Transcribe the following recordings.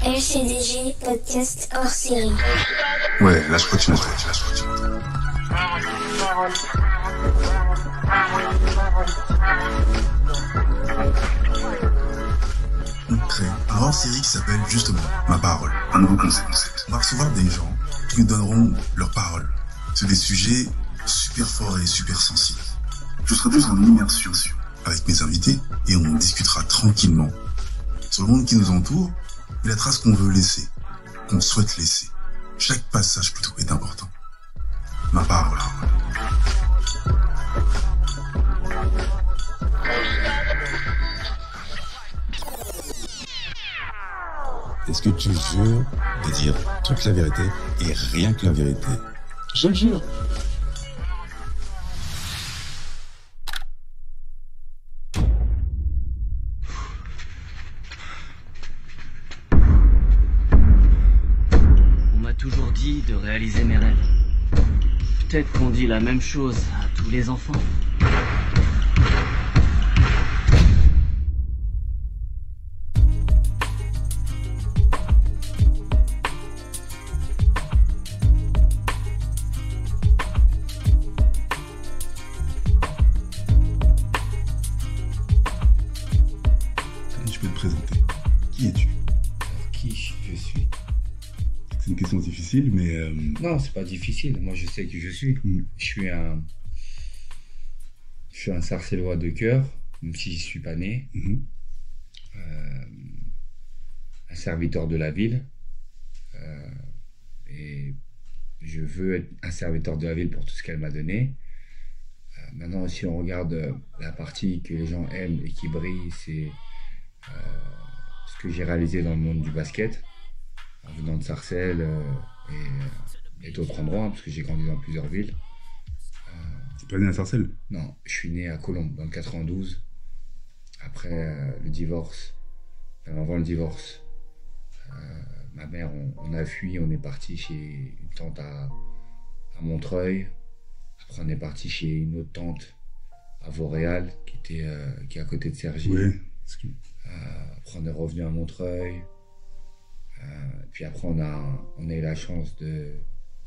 LCDG podcast hors série. Ouais, là je crois que tu m'entends. On crée un hors série qui s'appelle justement Ma Parole. Un nouveau concept. On va recevoir des gens qui nous donneront leur parole sur des sujets super forts et super sensibles. Je serai plus en immersion avec mes invités et on discutera tranquillement sur le monde qui nous entoure et la trace qu'on veut laisser, qu'on souhaite laisser. Chaque passage plutôt est important. Ma parole. Est-ce que tu jures de dire toute la vérité et rien que la vérité? Je le jure. On m'a toujours dit de réaliser mes rêves. Peut-être qu'on dit la même chose à tous les enfants. Comment tu peux te présenter? Qui es-tu? Alors, qui je suis? C'est une question difficile, mais... Non, c'est pas difficile. Moi, je sais qui je suis. Je suis un Sarcellois de cœur, même si je suis pas né. Un serviteur de la ville. Et je veux être un serviteur de la ville pour tout ce qu'elle m'a donné. Maintenant, si on regarde la partie que les gens aiment et qui brille, c'est ce que j'ai réalisé dans le monde du basket, en venant de Sarcelles et d'autres endroits, parce que j'ai grandi dans plusieurs villes. T'es pas né à Sarcelles? Non, je suis né à Colombes, dans le 92. Après le divorce, même avant le divorce, ma mère, on a fui, on est parti chez une tante à Montreuil. Après, on est parti chez une autre tante à Vauréal, qui est à côté de Cergy. Ouais. Après, on est revenu à Montreuil. Puis après, on a eu la chance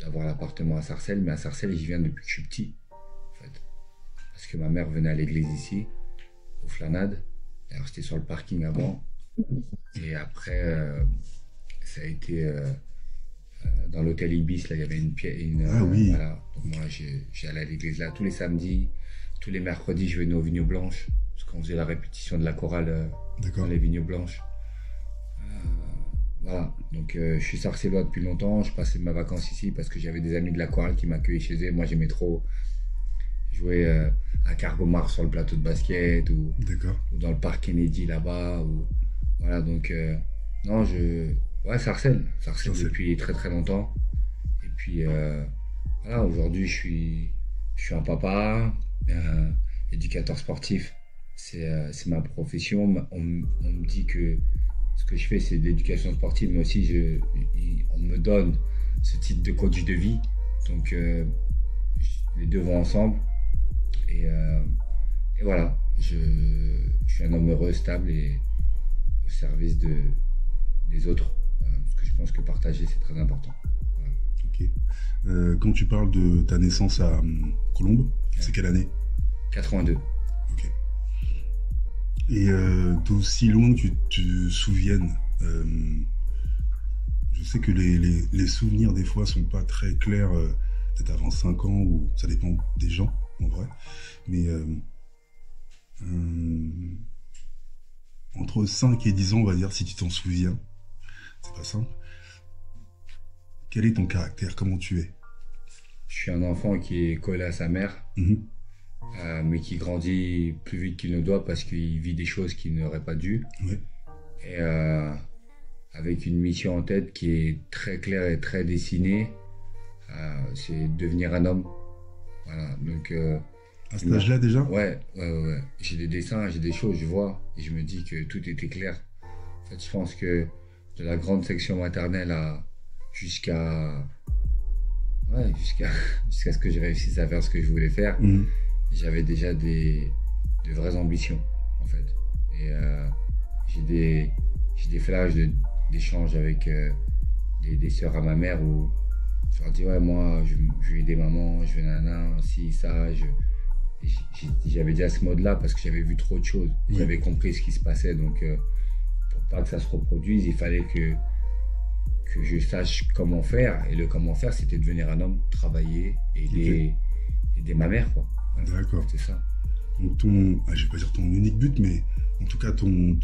d'avoir l'appartement à Sarcelles. Mais à Sarcelles, j'y viens depuis que je suis petit, en fait. Parce que ma mère venait à l'église ici, aux Flanades. Alors, c'était sur le parking avant. Et après, ça a été... dans l'hôtel Ibis, là, il y avait une pièce. Ah oui. Voilà. Donc moi, j'allais à l'église là tous les samedis. Tous les mercredis, je venais aux Vignes Blanches. Parce qu'on faisait la répétition de la chorale dans les Vignes Blanches. Voilà. Donc je suis sarcellois depuis longtemps. Je passais ma vacances ici parce que j'avais des amis de la chorale qui m'accueillaient chez eux. Moi, j'aimais trop jouer à Cargomar sur le plateau de basket ou dans le parc Kennedy là-bas. Voilà, donc non, ouais, Sarcelles depuis très très longtemps. Et puis voilà, aujourd'hui je suis un papa, éducateur sportif, c'est ma profession. On me dit que ce que je fais c'est de l'éducation sportive, mais aussi on me donne ce titre de coach de vie. Donc les deux vont ensemble. Et voilà, je suis un homme heureux, stable et au service des autres. Parce que je pense que partager, c'est très important. Voilà. Ok. Quand tu parles de ta naissance à Colombes, c'est quelle année? 82. Ok. Et d'aussi loin que tu te souviennes, je sais que les souvenirs, des fois, sont pas très clairs, peut-être avant 5 ans, ou ça dépend des gens, en vrai. Mais entre 5 et 10 ans, on va dire, si tu t'en souviens, c'est pas simple. Quel est ton caractère? Comment tu es? Je suis un enfant qui est collé à sa mère, mais qui grandit plus vite qu'il ne doit parce qu'il vit des choses qu'il n'aurait pas dû. Ouais. Et avec une mission en tête qui est très claire et très dessinée, c'est devenir un homme. Voilà, donc... à cet âge-là déjà? Ouais. J'ai des dessins, j'ai des choses, je vois, et je me dis que tout était clair. En fait, je pense que de la grande section maternelle jusqu'à ce que j'ai réussi à faire ce que je voulais faire, j'avais déjà de vraies ambitions, en fait. Et j'ai des flashs d'échanges avec des sœurs à ma mère où je leur dis ouais moi je vais aider maman, je vais nana, si ça, j'avais déjà ce mode-là parce que j'avais vu trop de choses, j'avais compris ce qui se passait, donc pour pas que ça se reproduise, il fallait que je sache comment faire, et le comment faire c'était devenir un homme, travailler, aider ma mère quoi. Voilà, d'accord. C'est ça. Donc je vais pas dire ton unique but, mais en tout cas ton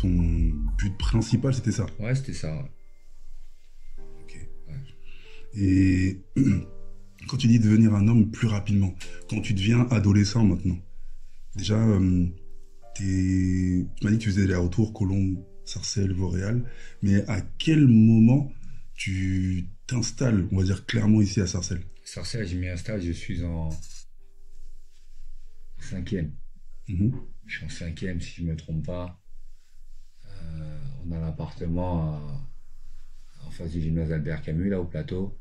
but principal c'était ça. Ouais, c'était ça. Ouais. Ok. Ouais. Et quand tu dis devenir un homme plus rapidement, quand tu deviens adolescent maintenant, déjà tu m'as dit que tu faisais les allers-retours Colombes, Sarcelles, Vauréal, mais à quel moment tu t'installes, on va dire clairement ici à Sarcelles? Sarcelles, je m'y installe, je suis en 5e. Je suis en 5e si je ne me trompe pas. On a l'appartement en face du gymnase Albert Camus, là au plateau.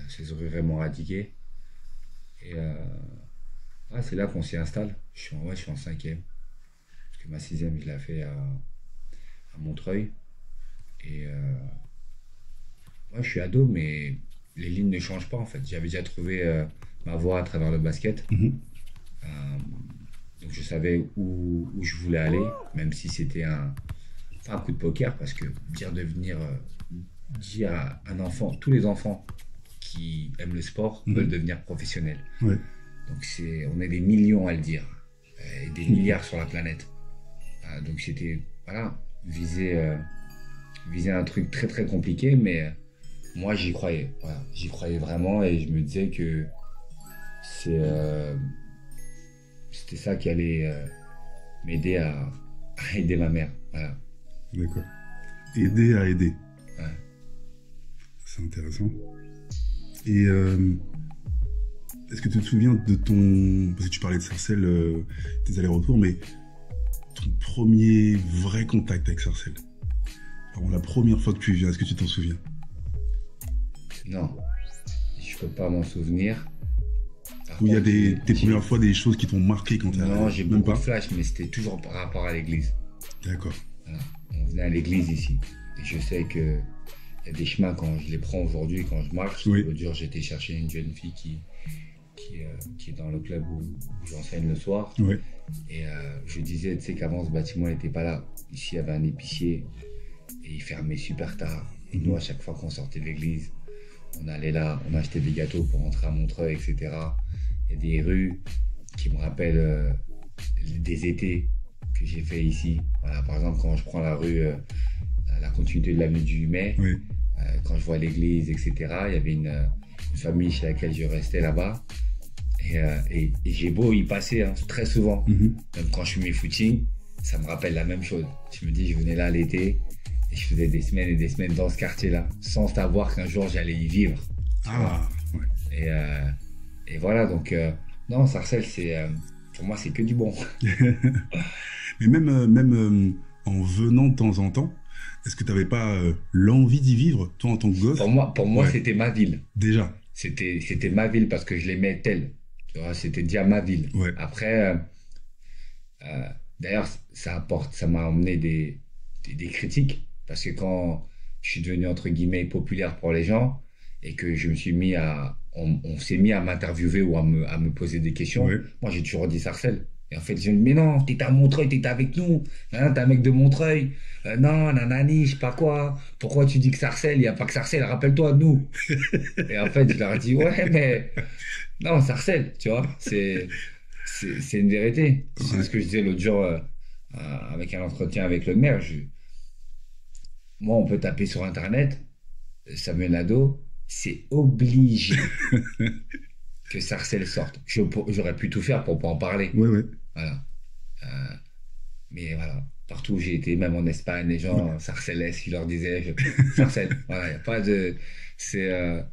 C'est rue Raymond Radiquet. Et c'est là qu'on s'y installe. Je suis en 5e. Parce que ma 6e, je l'ai fait à Montreuil. Et je suis ado, mais les lignes ne changent pas en fait. J'avais déjà trouvé ma voie à travers le basket. Donc je savais où je voulais aller, même si c'était pas un coup de poker, parce que dire à un enfant, tous les enfants qui aiment le sport veulent devenir professionnels. Ouais. Donc on est des millions à le dire, et des milliards sur la planète. Donc c'était, viser un truc très très compliqué, mais moi j'y croyais. Voilà, j'y croyais vraiment, et je me disais que c'était ça qui allait m'aider à aider ma mère. Voilà. D'accord. Aider à aider. Ouais. C'est intéressant. Et est-ce que tu te souviens de parce que tu parlais de Sarcelles, tes allers-retours, mais ton premier vrai contact avec Sarcelles? Alors, la première fois que tu viens, est-ce que tu t'en souviens? Non, je peux pas m'en souvenir. Ou il y a tes premières fois des choses qui t'ont marqué quand tu es arrivé? Non, j'ai beaucoup de flash, mais c'était toujours par rapport à l'église. D'accord. Voilà. On venait à l'église ici. Et je sais que il y a des chemins, quand je les prends aujourd'hui, quand je marche. L'autre jour, j'étais chercher une jeune fille qui est dans le club où j'enseigne le soir. Oui. Et je disais, tu sais, qu'avant, ce bâtiment n'était pas là. Ici, il y avait un épicier et il fermait super tard. Et nous, à chaque fois qu'on sortait de l'église, on allait là, on achetait des gâteaux pour rentrer à Montreuil, etc. Il y a des rues qui me rappellent des étés que j'ai fait ici. Voilà, par exemple, quand je prends la rue, la continuité de l'avenue du 8 mai, quand je vois l'église, etc., il y avait une famille chez laquelle je restais là-bas. Et j'ai beau y passer très souvent. Même quand je fais mes footings, ça me rappelle la même chose. Je me dis, je venais là l'été et je faisais des semaines et des semaines dans ce quartier-là, sans savoir qu'un jour j'allais y vivre. Ouais. Et voilà, donc non, Sarcelles, pour moi, c'est que du bon. Mais même en venant de temps en temps, est-ce que tu n'avais pas l'envie d'y vivre, toi, en tant que gosse? Pour moi, c'était ma ville. Déjà. C'était ma ville parce que je l'aimais telle. Tu vois, c'était déjà ma ville. Ouais. Après, d'ailleurs, ça m'a emmené des critiques, parce que quand je suis devenu entre guillemets populaire pour les gens et que je me suis mis on s'est mis à m'interviewer ou à me poser des questions, moi j'ai toujours dit Sarcelles. Et en fait, je me dis, mais non, t'étais à Montreuil, t'étais avec nous, t'es un mec de Montreuil, non, nanani, je sais pas quoi, pourquoi tu dis que Sarcelles, il n'y a pas que Sarcelles, rappelle-toi de nous. Et en fait, je leur ai dit, ouais, mais non, Sarcelles, tu vois, c'est une vérité. C'est ce que je disais l'autre jour avec un entretien avec le maire. Moi, on peut taper sur Internet, Samuel Nadeau, c'est obligé que Sarcelles sorte. J'aurais pu tout faire pour pas en parler. Ouais. Voilà. Mais voilà, partout où j'ai été, même en Espagne, les gens Sarcelles, ils leur disaient Sarcelles. Voilà, il n'y a pas de... je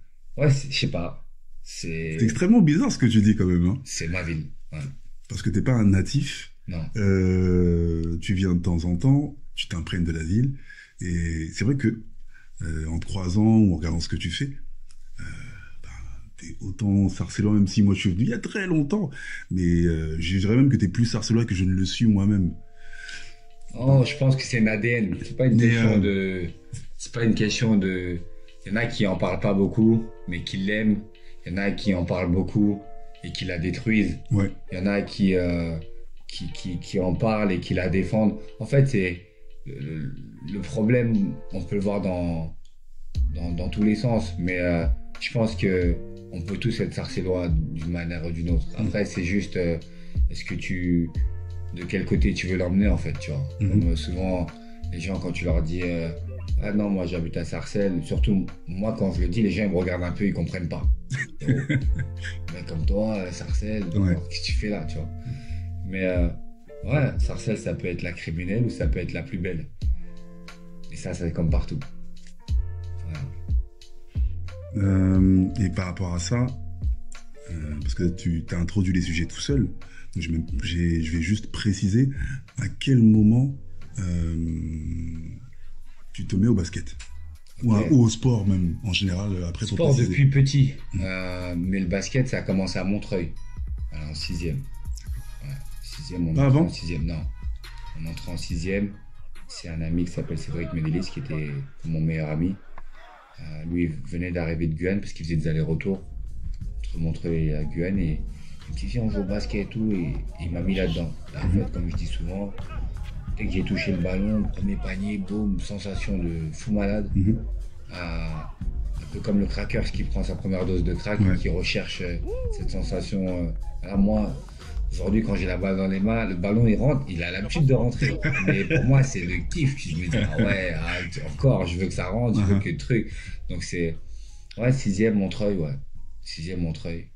sais pas. C'est extrêmement bizarre ce que tu dis quand même. C'est ma ville. Ouais. Parce que t'es pas un natif. Non. Tu viens de temps en temps, tu t'imprègnes de la ville. Et c'est vrai que en te croisant ou en regardant ce que tu fais, t'es autant sarcellois, même si moi je suis venu il y a très longtemps, mais je dirais même que t'es plus sarcellois que je ne le suis moi-même. Oh, je pense que c'est un ADN, c'est pas une question c'est pas une question de... Il y en a qui en parlent pas beaucoup, mais qui l'aiment. Il y en a qui en parlent beaucoup et qui la détruisent. Ouais. Il y en a qui en parlent et qui la défendent. En fait, c'est le problème, on peut le voir dans tous les sens, mais je pense que on peut tous être sarcellois d'une manière ou d'une autre. Après, c'est juste, est-ce que de quel côté tu veux l'emmener, en fait, tu vois. Comme souvent, les gens, quand tu leur dis ah non, moi j'habite à Sarcelles, surtout moi quand je le dis, les gens ils me regardent un peu, ils comprennent pas. Mais comme toi, Sarcelles, qu'est-ce que tu fais là, tu vois. Mais ouais, Sarcelles, ça peut être la criminelle ou ça peut être la plus belle. Et ça, c'est comme partout. Voilà. Et par rapport à ça, parce que tu as introduit les sujets tout seul, donc je vais juste préciser à quel moment tu te mets au basket. Okay. Ou au sport même, en général, après pour sport préciser. Depuis petit, mais le basket, ça a commencé à Montreuil, en 6e. Ouais, 6e, on entre en 6e, non. On entre en 6e, c'est un ami qui s'appelle Cédric Ménélis, qui était mon meilleur ami. Lui, il venait d'arriver de Guyane, parce qu'il faisait des allers-retours entre Montreuil et Guyane, et il me dit, viens, on joue au basket et tout, et il m'a mis là-dedans. Là, en fait, comme je dis souvent, dès que j'ai touché le ballon, premier panier, boum, sensation de fou malade. Un peu comme le cracker qui prend sa première dose de crack et qui recherche cette sensation. Moi, aujourd'hui, quand j'ai la balle dans les mains, le ballon il rentre, il a l'habitude de rentrer. Mais pour moi, c'est le kiff. Je me dis, encore, je veux que ça rentre, je veux que le truc. Donc c'est 6e Montreuil, 6e Montreuil.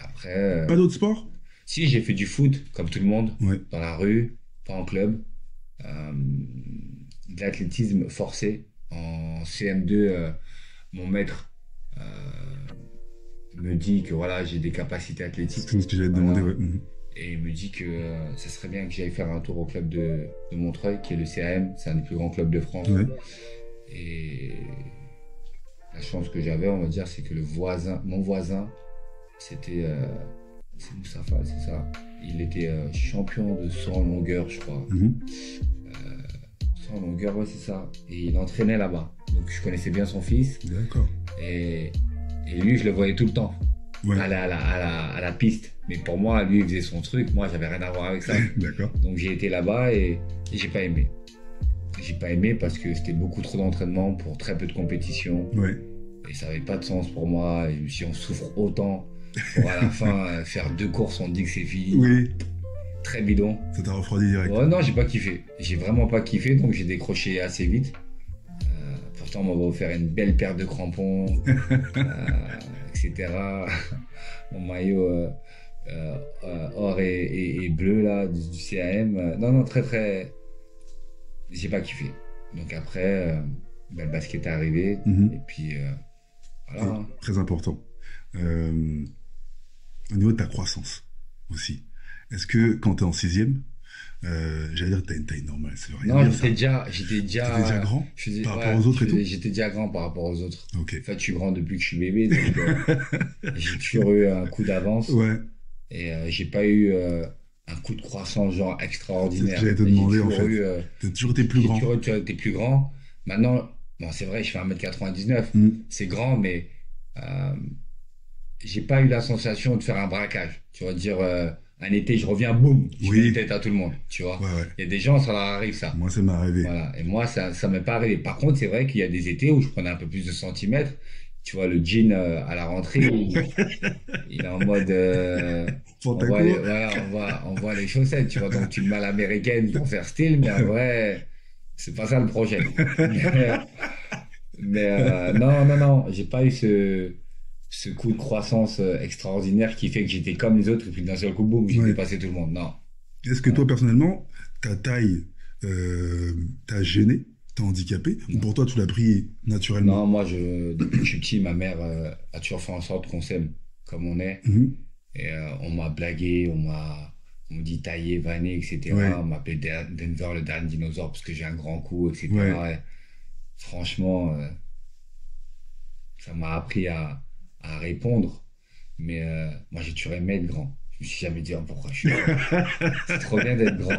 Après. Pas d'autres sports? Si, j'ai fait du foot, comme tout le monde, dans la rue, pas en club. De l'athlétisme forcé en CM2. Mon maître me dit que voilà, j'ai des capacités athlétiques. C'est ce que j'allais te demander. Et il me dit que ça serait bien que j'aille faire un tour au club de Montreuil, qui est le CAM, c'est un des plus grands clubs de France. Et la chance que j'avais, on va dire, c'est que mon voisin, c'était c'est Moustapha, c'est ça. Il était champion de 100 en longueur, je crois. 100 en longueur, c'est ça. Et il entraînait là-bas. Donc je connaissais bien son fils. D'accord. Et lui, je le voyais tout le temps. À la piste. Mais pour moi, lui, il faisait son truc. Moi, j'avais rien à voir avec ça. D'accord. Donc j'ai été là-bas et j'ai pas aimé. J'ai pas aimé parce que c'était beaucoup trop d'entraînement pour très peu de compétition. Et ça avait pas de sens pour moi. Et si on souffre autant pour à la fin faire 2 courses, on dit que c'est fini. Très bidon. Ça t'a refroidi direct. Non, j'ai pas kiffé. J'ai vraiment pas kiffé, donc j'ai décroché assez vite. Pourtant, on m'avait offert une belle paire de crampons, etc. Mon maillot or et bleu là, du CAM. Non, très très. J'ai pas kiffé. Donc après, le basket est arrivé. Et puis voilà. Très important. Au niveau de ta croissance aussi. Est-ce que quand tu es en 6e, j'allais dire que tu as une taille normale, c'est vrai. Non, j'étais déjà grand par rapport aux autres et tout. J'étais déjà grand par rapport aux autres. Okay. En fait, je suis grand depuis que je suis bébé, donc j'ai toujours eu un coup d'avance. Et j'ai pas eu un coup de croissance genre extraordinaire. C'est ce que j'allais te demander en fait. Tu as toujours été plus grand. Tu as été plus grand. Maintenant, bon, c'est vrai, je fais 1m99. C'est grand, mais j'ai pas eu la sensation de faire un braquage. Tu vas dire, un été, je reviens, boum, je fais des têtes à tout le monde, tu vois. Il y a des gens, ça leur arrive ça. Moi, ça m'est arrivé. Voilà. Et moi, ça m'est pas arrivé. Par contre, c'est vrai qu'il y a des étés où je prenais un peu plus de centimètres. Tu vois, le jean à la rentrée, il est en mode... on voit les chaussettes, tu vois. Donc, tu le mets à l'américaine pour faire style, mais en vrai, c'est pas ça le projet. mais non, j'ai pas eu ce coup de croissance extraordinaire qui fait que j'étais comme les autres et puis d'un seul coup, boum, j'ai dépassé tout le monde. Non. Est-ce que toi, personnellement, ta taille t'a gêné, t'a handicapé, ou pour toi, tu l'as pris naturellement? Non, moi, depuis que je suis petit, ma mère a toujours fait en sorte qu'on s'aime comme on est. Et on m'a blagué, on me dit taillé, vanné, etc. On m'appelait Denver, le dernier dinosaure, parce que j'ai un grand cou, etc. Et franchement, ça m'a appris à répondre, mais moi j'ai toujours aimé être grand. Je me suis jamais dit, oh, pourquoi je suis grand. C'est trop bien d'être grand.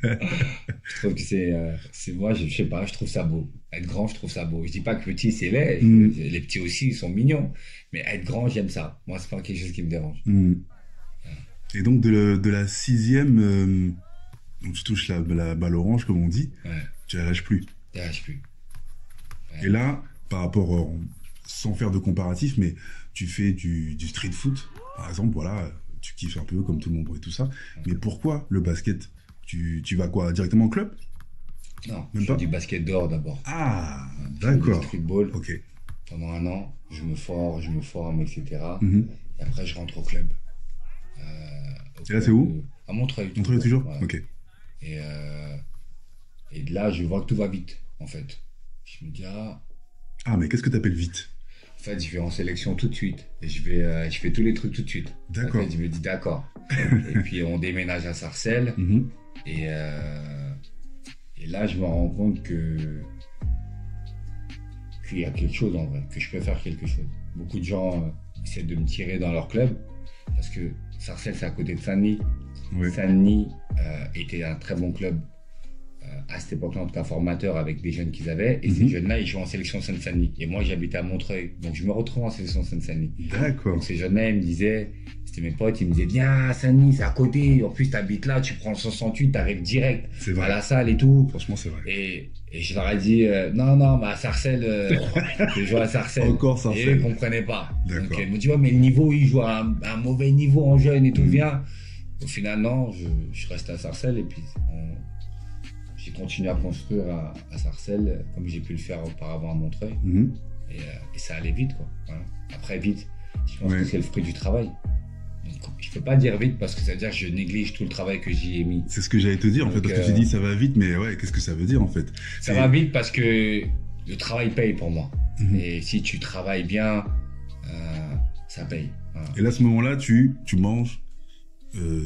Je trouve que c'est moi, je sais pas, je trouve ça beau. Être grand, je trouve ça beau. Je dis pas que petit, c'est laid. Les petits aussi, ils sont mignons. Mais être grand, j'aime ça. Moi, c'est pas quelque chose qui me dérange. Et donc, de la 6e, donc tu touches la balle orange, comme on dit, tu la lâches plus. Je la lâche plus. Ouais. Et là, par rapport, sans faire de comparatif, mais tu fais du street foot, par exemple, voilà, tu kiffes un peu comme tout le monde et tout ça. Mais pourquoi le basket? Tu vas quoi, directement au club? Non, même je pas fais du basket dehors d'abord. Ah, Je fais d'accord. du streetball. Ok. Pendant 1 an, je me forme, etc. Et après, je rentre au club. Et là, c'est où? À Montreuil. Montreuil toujours? Ouais. Ok. Et de là, je vois que tout va vite, en fait. Je me dis, Ah, mais qu'est-ce que t'appelles vite? En fait, je vais en sélection tout de suite. Et je fais tous les trucs tout de suite. D'accord. En fait, je me dis, d'accord. Et puis, on déménage à Sarcelles. Et là, je me rends compte qu'il y a quelque chose en vrai, que je peux faire quelque chose. Beaucoup de gens essaient de me tirer dans leur club, parce que Sarcelles, c'est à côté de Saint-Denis. Ouais. Saint-Denis était un très bon club à cette époque-là, en tout cas formateur avec des jeunes qu'ils avaient. Et ces jeunes-là, ils jouaient en sélection Seine-Saint-Denis. Et moi, j'habitais à Montreuil. Donc, je me retrouve en sélection Seine-Saint-Denis. D'accord. Donc, ces jeunes-là, ils me disaient, c'était mes potes, ils me disaient, viens à Saint-Denis, c'est à côté. En plus, t'habites là, tu prends le 68, t'arrives direct à la salle et tout. Franchement, c'est vrai. Et je leur ai dit, non, mais à Sarcelles, je joue à Sarcelles. Encore Sarcelles. Et eux, ils comprenaient pas. D'accord. Donc, ils me disent, ouais, mais le niveau, ils jouent à un mauvais niveau en jeune et tout, viens. Au final, non, je reste à Sarcelles et puis j'ai continué à construire à Sarcelles comme j'ai pu le faire auparavant à Montreuil. Et ça allait vite, quoi. Voilà. Après, vite, je pense que c'est le fruit du travail. Donc, je peux pas dire vite parce que ça veut dire que je néglige tout le travail que j'y ai mis. C'est ce que j'allais te dire, en fait, parce que j'ai dit ça va vite, mais ouais, qu'est-ce que ça veut dire, en fait? Ça va vite parce que le travail paye pour moi. Et si tu travailles bien, ça paye. Voilà. Et là, à ce moment-là, tu manges,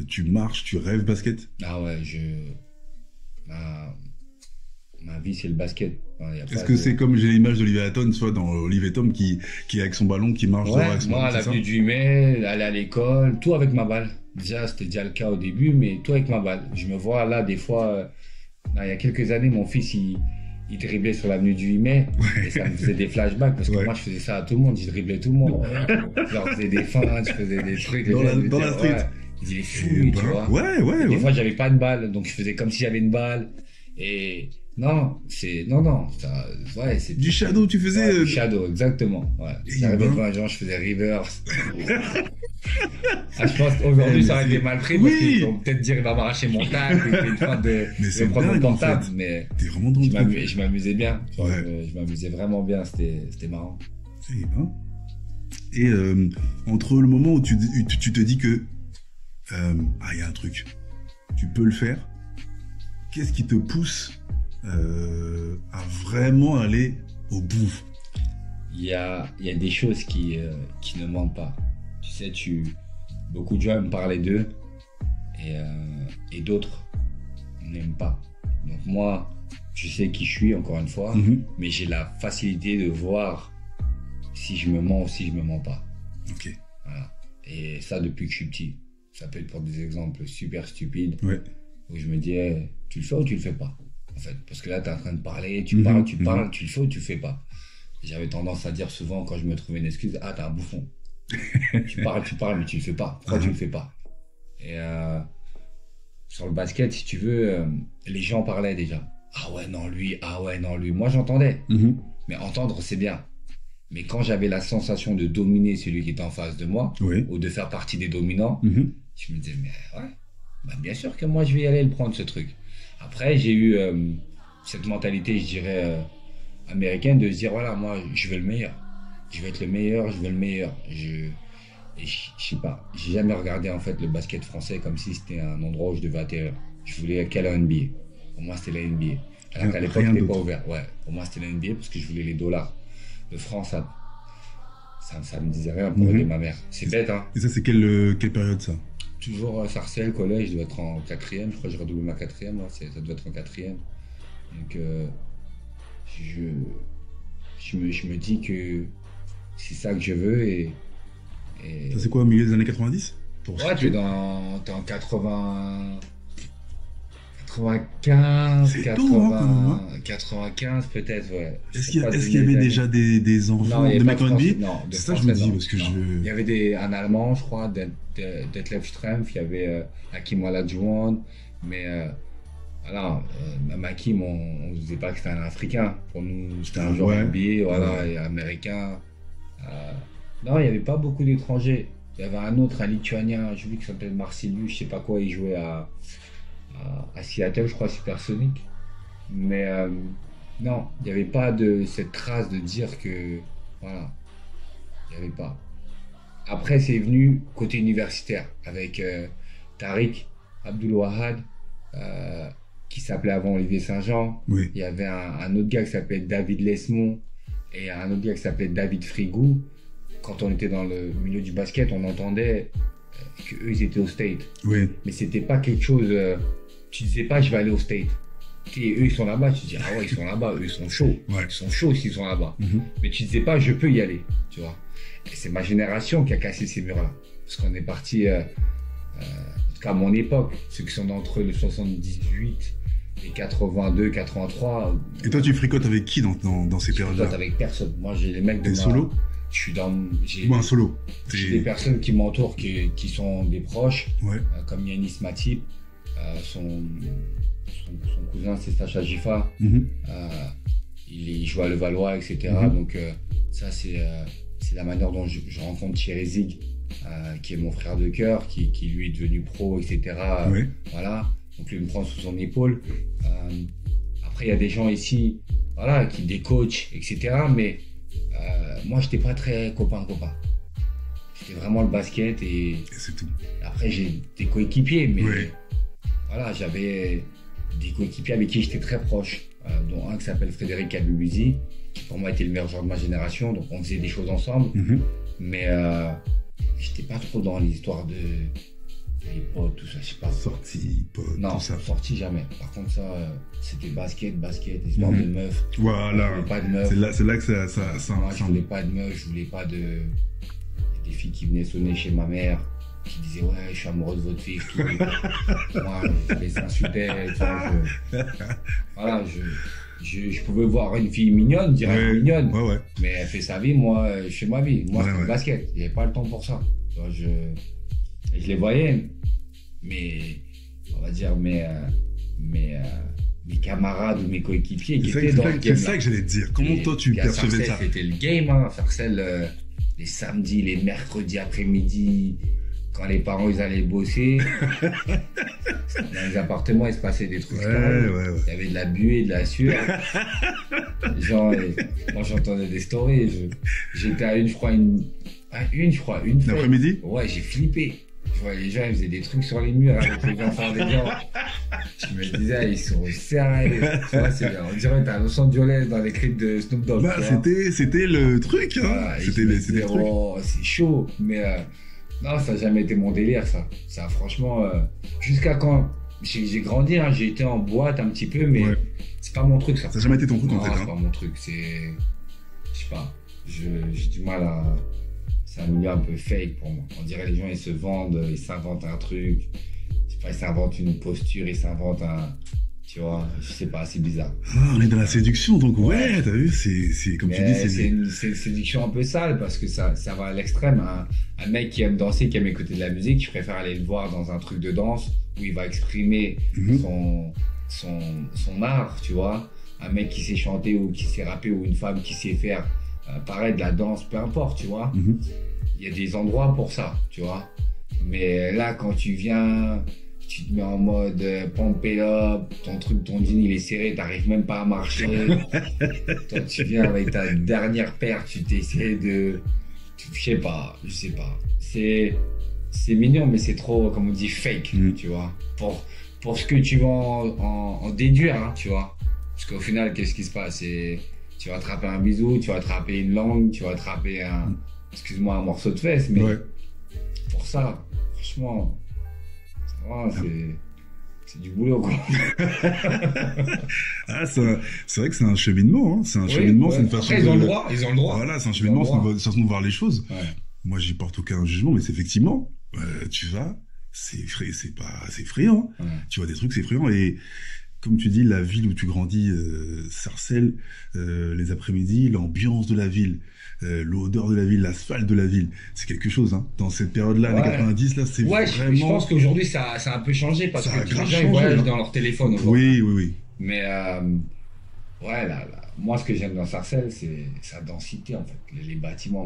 tu marches, tu rêves basket? Ah ouais, ma vie, c'est le basket. Enfin, est-ce que c'est comme j'ai l'image d'Olivier Hatton, soit dans Olivier Tom qui est avec son ballon, qui marche dehors avec son moi, ballon, à l'avenue du 8 mai, aller à l'école, tout avec ma balle. Déjà, c'était déjà le cas au début, mais tout avec ma balle. Je me vois là, des fois, il y a quelques années, mon fils, il driblait sur l'avenue du 8 mai, et ça me faisait des flashbacks, parce que moi, je faisais ça à tout le monde, je driblais tout le monde. Je leur faisais des feintes, je faisais des trucs. Dans la street. Ouais. Il est fou, tu vois. Ouais. Des fois, j'avais pas de balle, donc je faisais comme si j'avais une balle. Et non, ça, ouais, c'est du shadow, tu faisais. Du shadow, exactement. Ouais. J'arrivais devant un genre, je faisais reverse. Je pense qu'aujourd'hui, ça aurait été mal pris parce qu'ils vont peut-être dire il va m'arracher mon tac, une fin de prendre mon portable. Mais t'es vraiment dans je m'amusais bien. Je m'amusais vraiment bien, c'était marrant. Et entre le moment où tu te dis que il y a un truc, tu peux le faire, qu'est-ce qui te pousse à vraiment aller au bout? Il y a des choses qui ne mentent pas. Tu sais, beaucoup de gens me parlaient d'eux et d'autres n'aiment pas. Donc moi, je sais qui je suis, encore une fois, mais j'ai la facilité de voir si je me mens ou si je me mens pas. Ok. Voilà. Et ça depuis que je suis petit. Ça peut être pour des exemples super stupides où je me dis, tu le fais ou tu le fais pas, en fait. Parce que là, tu es en train de parler, tu parles, tu le fais ou tu le fais pas. J'avais tendance à dire souvent, quand je me trouvais une excuse, t'es un bouffon. tu parles, mais tu le fais pas. Pourquoi tu le fais pas? Et sur le basket, si tu veux, les gens parlaient déjà. Ah ouais, non, lui. Moi, j'entendais. Mais entendre, c'est bien. Mais quand j'avais la sensation de dominer celui qui était en face de moi, ou de faire partie des dominants, je me disais, mais ouais, bien sûr que moi, je vais y aller le prendre, ce truc. Après, j'ai eu cette mentalité, je dirais, américaine, de se dire, voilà, moi, je veux le meilleur. Je veux être le meilleur, je veux le meilleur. Et je sais pas, j'ai jamais regardé, en fait, le basket français comme si c'était un endroit où je devais atterrir. Je voulais qu'à la NBA. Pour moi, c'était la NBA. Alors qu'à l'époque, c'était pas ouvert. Ouais, pour moi, c'était la NBA parce que je voulais les dollars. De France, ça me disait rien pour aider ma mère. C'est bête, hein. Et ça, c'est quelle période, ça? Toujours Sarcelles, collège, je dois être en 4e. Je crois que j'ai redoublé ma 4e, ça doit être en 4e. Donc, je me dis que c'est ça que je veux. Et ça, c'est quoi, au milieu des années 90? Ouais, t'es en 80... 95, C'est 80, tôt, hein, 95 peut-être, ouais. Est-ce qu'il y avait déjà des enfants de mecs en NBA? Non, c'est ça que je me dis, parce que Il y avait un Allemand, je crois, Detlef Schrempf, il y avait Hakim Olajuwon, mais voilà, même Hakim, on ne disait pas que c'était un Africain. Pour nous, c'était un joueur NBA, voilà, et américain. Non, il n'y avait pas beaucoup d'étrangers. Il y avait un autre, un Lituanien, j'ai vu qu'il s'appelait Marsilius, je sais pas quoi, il jouait à Seattle, je crois, Supersonic. Mais non, il n'y avait pas de cette trace de dire que... Voilà, il n'y avait pas. Après, c'est venu côté universitaire, avec Tariq Abdul-Wahad, qui s'appelait avant Olivier Saint-Jean. Oui. Il y avait un autre gars qui s'appelait David Lesmond, et un autre gars qui s'appelait David Frigou. Quand on était dans le milieu du basket, on entendait qu'eux, ils étaient au State. Oui. Mais c'était pas quelque chose... tu disais pas, je vais aller au State. Et eux, ils sont là-bas. Tu dis, ah ouais, ils sont là-bas. Eux, ils sont chauds. Ouais. Ils sont chauds s'ils sont là-bas. Mm-hmm. Mais tu disais pas, je peux y aller. Tu vois. Et c'est ma génération qui a cassé ces murs-là. Parce qu'on est parti... en tout cas, à mon époque, ceux qui sont entre le 78 et 82, 83... Et toi, tu fricotes avec qui dans ces périodes-là? Je fricote avec personne. Moi, j'ai les mecs de Des solos? Je suis dans... Ou un solo? J'ai des personnes qui m'entourent, qui sont des proches, ouais. Comme Yanis Matip, son cousin c'est Sacha Gifa, mm-hmm. Il joue à Levallois, etc. Mm-hmm. Donc ça c'est la manière dont je rencontre Thierry Zig, qui est mon frère de cœur, qui lui est devenu pro, etc. Ouais. Voilà, donc lui me prend sous son épaule. Après il y a des gens ici, voilà, qui décoachent, etc. Mais moi j'étais pas très copain. C'était vraiment le basket et c'est tout. Après j'ai des coéquipiers, mais ouais. Voilà, j'avais des coéquipiers avec qui j'étais très proche, dont un qui s'appelle Frédéric Abubuzi, qui pour moi était le meilleur joueur de ma génération, donc on faisait des choses ensemble, mm-hmm. mais j'étais pas trop dans l'histoire de les potes, tout ça, je sais pas. Sortie, potes, non, tout ça. Sortie jamais. Par contre ça, c'était basket, histoire de meufs. Voilà. Je voulais pas de meufs. C'est là que ça moi, je voulais pas de meufs, je voulais pas de... des filles qui venaient sonner chez ma mère, qui disaient ouais, je suis amoureux de votre fille, tout. Moi, je les insultais, voilà, je pouvais voir une fille mignonne, dire elle est mignonne, ouais. Mais elle fait sa vie, moi, je fais ma vie. Moi, c'est le basket, il n'y avait pas le temps pour ça. Je les voyais, mais on va dire mes camarades ou mes coéquipiers qui étaient dans le game. C'est ça que j'allais te dire. Comment toi tu percevais ça? C'était le game, hein, Sarcelles, les samedis, les mercredis après-midi, quand les parents ils allaient bosser, dans les appartements il se passait des trucs. Ouais. Il y avait de la buée, de la sueur. Genre, moi j'entendais des stories. J'étais à une fois. L'après-midi? Ouais, j'ai flippé. Je vois les gens, ils faisaient des trucs sur les murs avec les enfants des gens. Je me disais, ils sont sérieux. Tu vois, on dirait que t'es à Los Angeles dans les clips de Snoop Dogg. Bah, c'était le truc, hein. Voilà, c'était le truc. Oh, c'est chaud. Mais non, ça n'a jamais été mon délire, ça. Ça, franchement, jusqu'à quand j'ai grandi, hein, j'ai été en boîte un petit peu, mais c'est pas mon truc, ça. Ça n'a jamais été ton truc, en fait. C'est pas mon truc. C'est. Je sais pas. J'ai du mal à. C'est un milieu un peu fake pour moi. On dirait les gens, ils se vendent, ils s'inventent un truc. Je sais pas, ils s'inventent une posture, ils s'inventent un... Tu vois, je sais pas, c'est bizarre. Ah, on est dans la séduction, donc ouais, t'as vu, c'est comme tu dis, c'est une séduction un peu sale parce que ça va à l'extrême. Un mec qui aime danser, qui aime écouter de la musique, je préfère aller le voir dans un truc de danse où il va exprimer son art, tu vois. Un mec qui sait chanter ou qui sait rapper ou une femme qui sait faire pareil de la danse, peu importe, tu vois. Il y a des endroits pour ça, tu vois. Mais là, quand tu viens, tu te mets en mode pump it up, ton jean il est serré, t'arrives même pas à marcher. Toi, tu viens avec ta dernière paire, tu t'essaies de... Je sais pas. C'est mignon, mais c'est trop, comme on dit, fake, tu vois. Pour ce que tu vas en déduire, hein, tu vois. Parce qu'au final, qu'est-ce qui se passe? Tu vas attraper un bisou, tu vas attraper une langue, tu vas attraper un morceau de fesse, mais pour ça, franchement, c'est du boulot, quoi. Ah, c'est vrai que c'est un cheminement, hein. C'est un cheminement, c'est une façon. Après, ils ont le droit. Voilà, c'est un cheminement, c'est une façon de voir les choses. Ouais. Moi, j'y porte aucun jugement, mais c'est effectivement, tu vas, c'est effrayant. Ouais. Tu vois des trucs, c'est effrayant. Et comme tu dis, la ville où tu grandis, Sarcelles, les après-midi, l'ambiance de la ville, l'odeur de la ville, l'asphalte de la ville, c'est quelque chose. Hein. Dans cette période-là, les 90, là, c'est ouais, vraiment... je pense qu'aujourd'hui, ça a un peu changé parce Ça a que tous les grave gens ils changé, voyagent hein. dans leur téléphone aujourd'hui. Oui. Mais ouais, moi, ce que j'aime dans Sarcelles, c'est sa densité, en fait. Les bâtiments,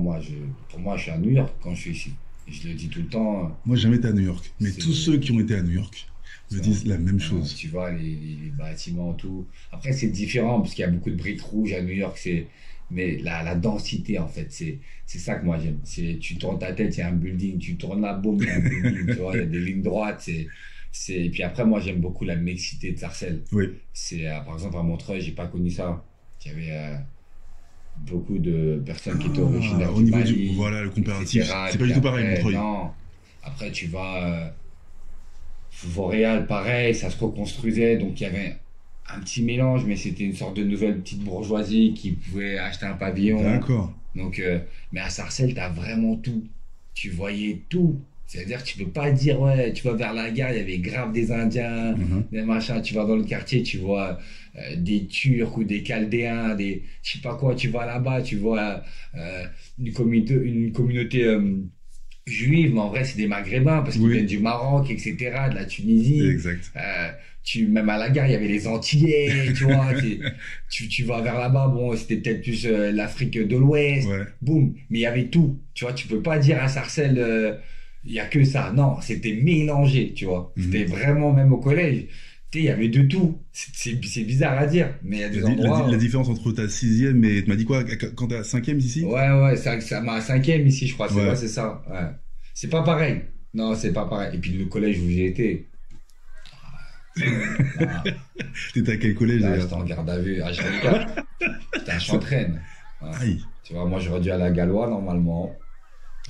pour moi, je suis à New York quand je suis ici. Et je le dis tout le temps. Moi, j'ai jamais été à New York. Mais C'est- tous ceux qui ont été à New York me disent la même chose. Tu vois, les bâtiments, tout. Après, c'est différent parce qu'il y a beaucoup de briques rouges à New York. Mais la densité, en fait, c'est ça que moi j'aime. Tu tournes ta tête, il y a un building. Tu tournes la boum, il y a un building. Tu vois, il y a des lignes droites. Et puis après, moi, j'aime beaucoup la mixité de Sarcelles. Oui. Par exemple, à Montreuil, j'ai pas connu ça. Il y avait beaucoup de personnes qui étaient originaires au du niveau Mali. voilà, le comparatif, etc. c'est pas du tout pareil, Montreuil. Non. Après, tu vas... Vauréal, pareil, ça se reconstruisait. Donc, il y avait un petit mélange, mais c'était une sorte de nouvelle petite bourgeoisie qui pouvait acheter un pavillon. D'accord. Donc, mais à Sarcelles, tu as vraiment tout. Tu voyais tout. C'est-à-dire que tu peux pas dire, ouais, tu vas vers la gare, il y avait grave des Indiens, des machins. Tu vas dans le quartier, tu vois des Turcs ou des Chaldéens, je sais pas quoi. Tu vas là-bas, tu vois une communauté juive, mais en vrai, c'est des Maghrébins parce qu'ils viennent du Maroc, etc., de la Tunisie. Exact. Même à la gare, il y avait les Antillais, tu vois. Tu vas vers là-bas, bon, c'était peut-être plus l'Afrique de l'Ouest. Ouais. Boum. Mais il y avait tout. Tu vois, tu peux pas dire à Sarcelles, il y a que ça. Non, c'était mélangé, tu vois. C'était vraiment, même au collège, il y avait de tout. C'est bizarre à dire, mais il y a des endroits... La différence entre ta 6e et... Tu m'as dit quoi quand t'es à 5e ici? Ouais, ça m'a 5e ici, je crois. C'est ça. Ouais. C'est pas pareil. Non, c'est pas pareil. Et puis le collège où j'ai été... T'étais à quel collège là, d'ailleurs? j'étais en garde à vue à H24. J'étais à Chantraine. Ouais. Aïe. Tu vois, moi j'aurais dû aller à Gallois normalement.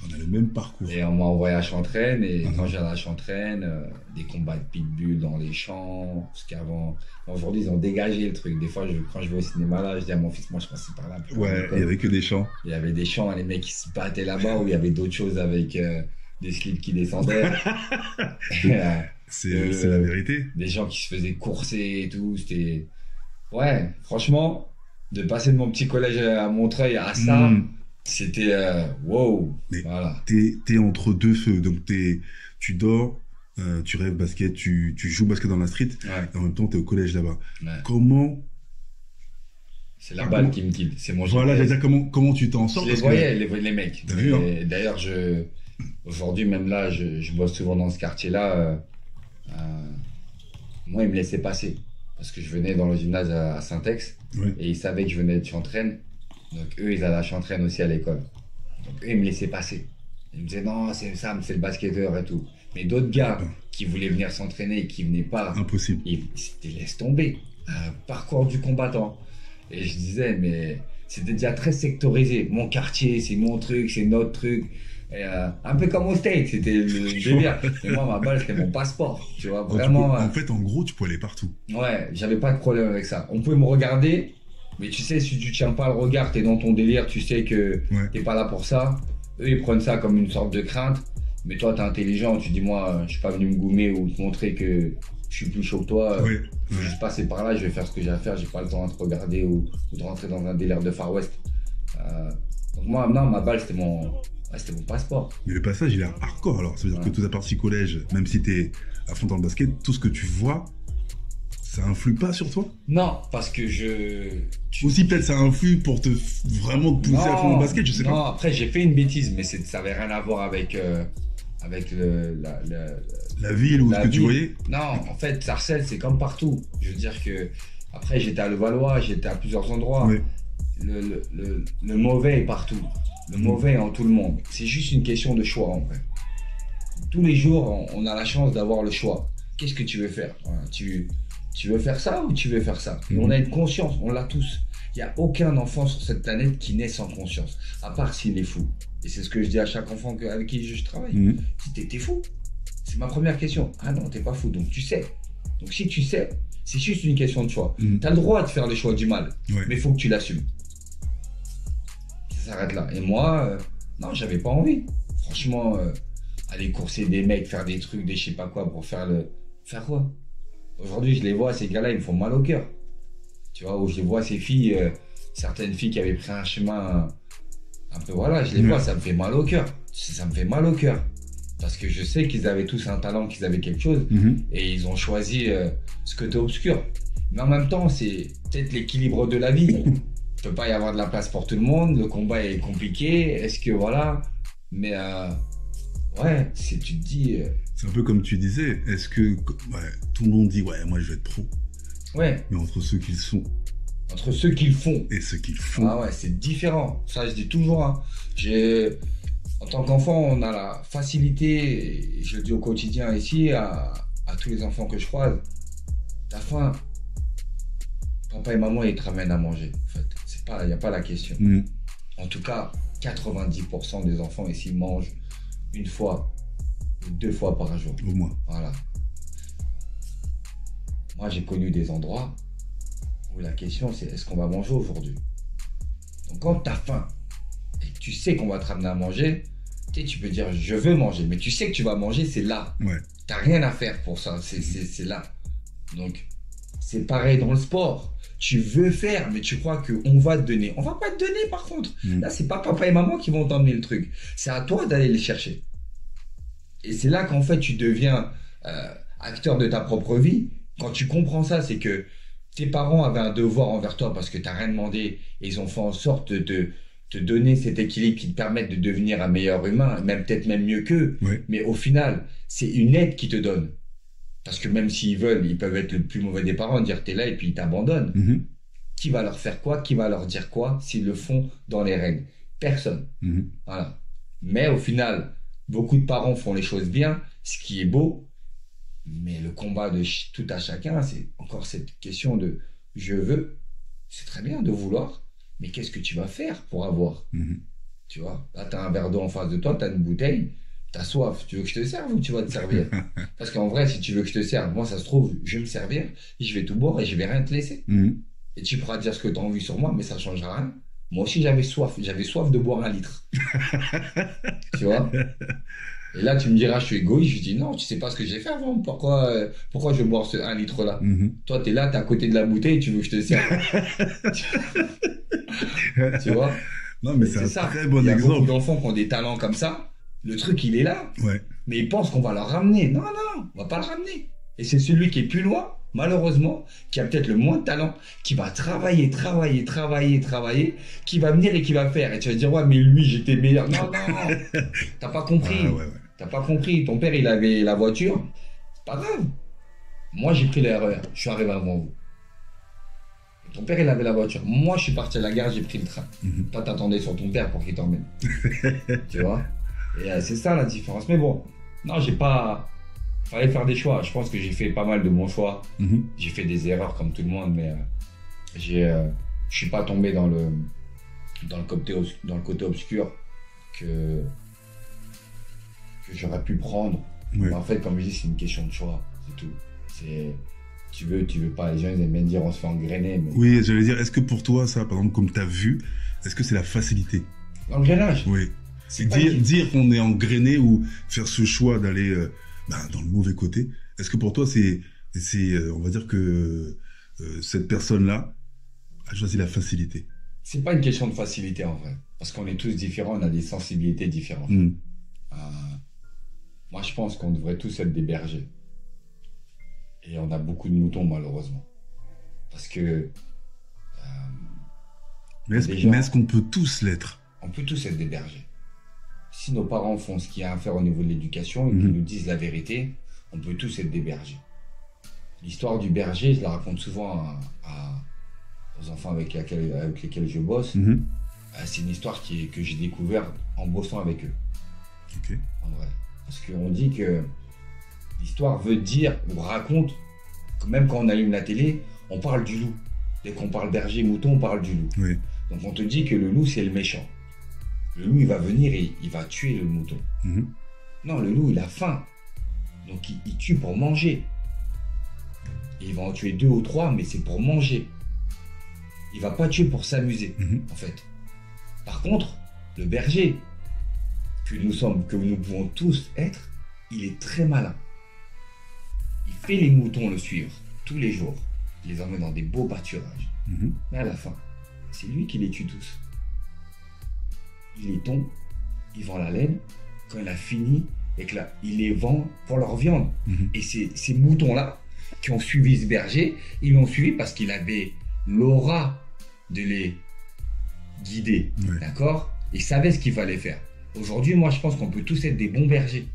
On a le même parcours. Et on m'a envoyé à Chantraine. Et quand j'allais à Chantraine, des combats de pitbull dans les champs. Parce qu'avant, aujourd'hui ils ont dégagé le truc. Des fois, quand je vais au cinéma là, je dis à mon fils, moi je passais par là. Ouais, il y avait que des champs. Il y avait des champs, les mecs qui se battaient là-bas, où il y avait d'autres choses avec des slips qui descendaient. C'est la vérité. Des gens qui se faisaient courser et tout. C'était. Ouais, franchement, de passer de mon petit collège à Montreuil à ça, c'était wow. Mais voilà. T'es entre deux feux. Donc tu dors, tu rêves basket, tu joues au basket dans la street, et en même temps t'es au collège là-bas. Ouais. Comment. C'est la balle qui me quitte. C'est mon Voilà, j'allais dire comment tu t'en sors. Je les voyais, les mecs. T'as vu, hein. D'ailleurs, aujourd'hui, même là, je bosse souvent dans ce quartier-là. Moi, ils me laissaient passer. Parce que je venais dans le gymnase à Saint-Ex. Ouais. Et ils savaient que je venais de Chantraine. Donc, eux, ils allaient à Chantraine aussi à l'école. Donc, eux, ils me laissaient passer. Ils me disaient, non, c'est Sam, c'est le basketteur et tout. Mais d'autres gars qui voulaient venir s'entraîner et qui venaient pas. Impossible. Ils te laissent tomber. Un parcours du combattant. Et je disais, mais c'était déjà très sectorisé. Mon quartier, c'est mon truc, c'est notre truc. Et, un peu comme au States, c'était le délire. Mais moi, ma balle, c'était mon passeport. Tu vois, vraiment. En fait, en gros, tu peux aller partout. Ouais, j'avais pas de problème avec ça. On pouvait me regarder, mais tu sais, si tu tiens pas le regard, t'es dans ton délire, tu sais que t'es pas là pour ça. Eux, ils prennent ça comme une sorte de crainte. Mais toi, t'es intelligent, tu dis, moi, je suis pas venu me goumer ou te montrer que je suis plus chaud que toi. Je vais juste passer par là, je vais faire ce que j'ai à faire, j'ai pas le temps de te regarder ou de rentrer dans un délire de Far West. Donc moi, non, ma balle, c'était mon passeport. Mais le passage, il est hardcore alors. Ça veut dire que toute la partie collège, même si t'es à fond dans le basket, tout ce que tu vois, ça influe pas sur toi? Non, parce que Aussi peut-être ça influe pour vraiment te pousser à fond dans le basket, je sais pas. Non, après j'ai fait une bêtise, mais ça avait rien à voir avec la ville ou ce que tu voyais. Non, en fait, Sarcelles, c'est comme partout. Je veux dire que après j'étais à Levallois, j'étais à plusieurs endroits. Oui. Le mauvais est partout. Le mauvais est en tout le monde. C'est juste une question de choix en vrai. Tous les jours, on a la chance d'avoir le choix. Qu'est-ce que tu veux faire? Voilà, tu veux faire ça ou tu veux faire ça? Et on a une conscience, on l'a tous. Il n'y a aucun enfant sur cette planète qui naît sans conscience, à part s'il est fou. Et c'est ce que je dis à chaque enfant avec qui je travaille. Si t'es fou, c'est ma première question. Ah non, t'es pas fou, donc tu sais. Donc si tu sais, c'est juste une question de choix. T'as le droit de faire les choix du mal, mais il faut que tu l'assumes. Ça s'arrête là. Et moi, non, j'avais pas envie. Franchement, aller courser des mecs, faire des trucs, des je sais pas quoi pour faire le... Faire quoi? Aujourd'hui, je les vois, ces gars-là, ils me font mal au cœur. Tu vois, où je les vois, ces filles, certaines filles qui avaient pris un chemin un peu, voilà, je les vois, ça me fait mal au cœur. Ça me fait mal au cœur. Parce que je sais qu'ils avaient tous un talent, qu'ils avaient quelque chose, et ils ont choisi ce côté obscur. Mais en même temps, c'est peut-être l'équilibre de la vie. Il ne peut pas y avoir de la place pour tout le monde, le combat est compliqué, est-ce que voilà. Mais ouais, si tu te dis... C'est un peu comme tu disais, est-ce que tout le monde dit, ouais, moi je vais être pro. Ouais. Mais entre ceux qu'ils sont. Entre ceux qui le font. Et ceux qui le font. Ah ouais, c'est différent. Ça, je dis toujours. Hein. En tant qu'enfant, on a la facilité, et je le dis au quotidien ici, à tous les enfants que je croise. T'as faim. Papa et maman, ils te ramènent à manger. En fait, il n'y a pas la question. En tout cas, 90% des enfants ici mangent une fois ou 2 fois par jour. Au moins. Voilà. Moi, j'ai connu des endroits où la question, c'est est-ce qu'on va manger aujourd'hui? Donc, quand tu as faim et que tu sais qu'on va te ramener à manger, tu peux dire je veux manger, mais tu sais que tu vas manger, c'est là. Ouais. Tu n'as rien à faire pour ça, c'est là. Donc, c'est pareil dans le sport. Tu veux faire, mais tu crois qu'on va te donner. On va pas te donner, par contre. Là, c'est pas papa et maman qui vont t'emmener le truc. C'est à toi d'aller les chercher. Et c'est là qu'en fait, tu deviens acteur de ta propre vie. Quand tu comprends ça, c'est que tes parents avaient un devoir envers toi parce que tu n'as rien demandé et ils ont fait en sorte de te donner cet équilibre qui te permette de devenir un meilleur humain, peut-être même mieux qu'eux. Ouais. Mais au final, c'est une aide qu'ils te donnent. Parce que même s'ils veulent, ils peuvent être le plus mauvais des parents, dire t'es là et puis ils t'abandonnent. Qui va leur faire quoi? Qui va leur dire quoi s'ils le font dans les règles? Personne. Voilà. Mais au final, beaucoup de parents font les choses bien, ce qui est beau. Mais le combat de tout à chacun, c'est encore cette question de je veux. C'est très bien de vouloir, mais qu'est-ce que tu vas faire pour avoir? Tu vois, là, tu as un verre d'eau en face de toi, tu as une bouteille. T'as soif, tu veux que je te serve ou tu vas te servir? Parce qu'en vrai, si tu veux que je te serve, moi, ça se trouve, je vais me servir, je vais tout boire et je vais rien te laisser. Et tu pourras dire ce que tu as envie sur moi, mais ça ne changera rien. Moi aussi, j'avais soif de boire 1 litre. Tu vois? Et là, tu me diras, je suis égoïste. Je dis, non, tu sais pas ce que j'ai fait avant. Pourquoi je vais boire ce 1 litre-là? Toi, tu es là, tu es à côté de la bouteille, tu veux que je te serve. Tu vois? Non, mais c'est un ça. très bon exemple. Il y a exemple. beaucoup d'enfants qui ont des talents comme ça. Le truc, il est là. Ouais. Mais ils pensent qu'on va leur ramener. Non, on va pas le ramener. Et c'est celui qui est plus loin, malheureusement, qui a peut-être le moins de talent, qui va travailler, qui va venir et qui va faire. Et tu vas dire, ouais, mais lui, j'étais meilleur. Non. T'as pas compris. Ouais. T'as pas compris. Ton père, il avait la voiture. C'est pas grave. Moi, j'ai pris l'erreur. Je suis arrivé avant vous. Ton père, il avait la voiture. Moi, je suis parti à la gare, j'ai pris le train. Toi, t'attendais sur ton père pour qu'il t'emmène. Tu vois? Et c'est ça la différence. Mais bon, non, j'ai pas... Fallait faire des choix. Je pense que j'ai fait pas mal de bons choix. J'ai fait des erreurs comme tout le monde, mais je suis pas tombé dans le côté obscur que j'aurais pu prendre. Ouais. Mais en fait, comme je dis, c'est une question de choix. C'est tout. Tu veux pas. Les gens, ils aiment bien dire on se fait engrainer. Mais... Oui, j'allais dire, est-ce que pour toi, ça, par exemple, comme tu as vu, est-ce que c'est la facilité? L'engrenage. Oui. C'est dire qu'on est engrainé ou faire ce choix d'aller dans le mauvais côté. Est-ce que pour toi, c'est on va dire que cette personne-là a choisi la facilité? C'est pas une question de facilité en vrai. Parce qu'on est tous différents, on a des sensibilités différentes. Moi, je pense qu'on devrait tous être des bergers. Et on a beaucoup de moutons, malheureusement. Parce que... mais est-ce qu'on peut tous l'être? On peut tous être des bergers. Si nos parents font ce qu'il y a à faire au niveau de l'éducation et qu'ils nous disent la vérité, on peut tous être des bergers. L'histoire du berger, je la raconte souvent aux enfants avec lesquels je bosse. C'est une histoire que j'ai découverte en bossant avec eux. Okay. En vrai. Parce qu'on dit que l'histoire veut dire ou raconte que même quand on allume la télé, on parle du loup. Dès qu'on parle berger, mouton, on parle du loup. Oui. Donc on te dit que le loup, c'est le méchant. Le loup, il va venir et il va tuer le mouton. Non, le loup, il a faim. Donc il tue pour manger. Et il va en tuer 2 ou 3, mais c'est pour manger. Il va pas tuer pour s'amuser, en fait. Par contre, le berger, que nous pouvons tous être, il est très malin. Il fait les moutons le suivre tous les jours. Il les emmène dans des beaux pâturages. Mais à la fin, c'est lui qui les tue tous. Il les tombe, il vend la laine. Quand il a fini, et que là, il les vend pour leur viande. Et ces moutons-là, qui ont suivi ce berger, ils l'ont suivi parce qu'il avait l'aura de les guider. D'accord? Il savait ce qu'il fallait faire. Aujourd'hui, moi, je pense qu'on peut tous être des bons bergers.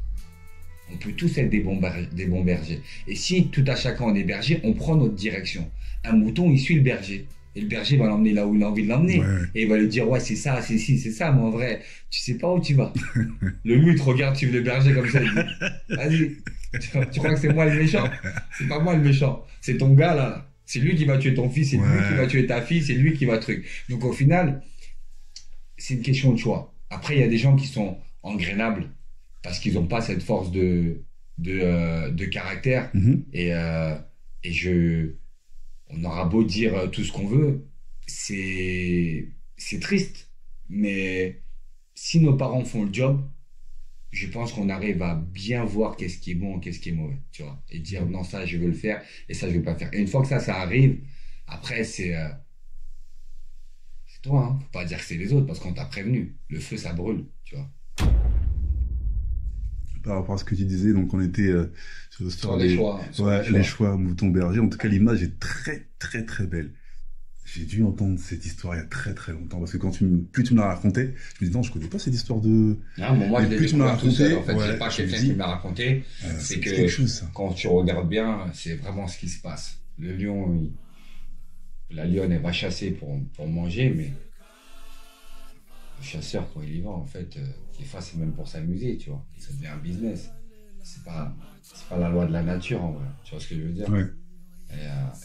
On peut tous être des bons bergers. Et si tout à chacun on est berger, on prend notre direction. Un mouton, il suit le berger. Et le berger va l'emmener là où il a envie de l'emmener. Et il va lui dire, ouais, c'est ça, c'est ci, c'est ça. Mais en vrai, tu sais pas où tu vas. Le mute regarde suivre le berger comme ça. Il dit, vas-y, tu crois que c'est moi le méchant? C'est pas moi le méchant. C'est ton gars là. C'est lui qui va tuer ton fils, c'est lui qui va tuer ta fille, c'est lui qui va truc. Donc au final, c'est une question de choix. Après, il y a des gens qui sont engrainables parce qu'ils n'ont pas cette force de caractère. On aura beau dire tout ce qu'on veut, c'est triste. Mais si nos parents font le job, je pense qu'on arrive à bien voir qu'est-ce qui est bon et qu'est-ce qui est mauvais, tu vois. Et dire non, ça je veux le faire et ça je veux pas faire. Et une fois que ça arrive, après c'est toi, hein. Faut pas dire que c'est les autres parce qu'on t'a prévenu. Le feu ça brûle, tu vois. Par rapport à ce que tu disais, donc on était sur l'histoire des choix. Les choix mouton berger. En tout cas, l'image est très très très belle. J'ai dû entendre cette histoire il y a très très longtemps parce que plus tu me l'as raconté, je me dis non, je connais pas cette histoire de. Non, bon, moi je l'ai découvert tout seul. En fait, c'est pas quelqu'un qui me l'a raconté. C'est que quelque chose, ça. Quand tu regardes bien, c'est vraiment ce qui se passe. Le lion, la lionne, elle va chasser pour manger, mais le chasseur, quand il y va, en fait, des fois c'est même pour s'amuser, tu vois. Ça devient un business. C'est pas la loi de la nature, en vrai. Tu vois ce que je veux dire?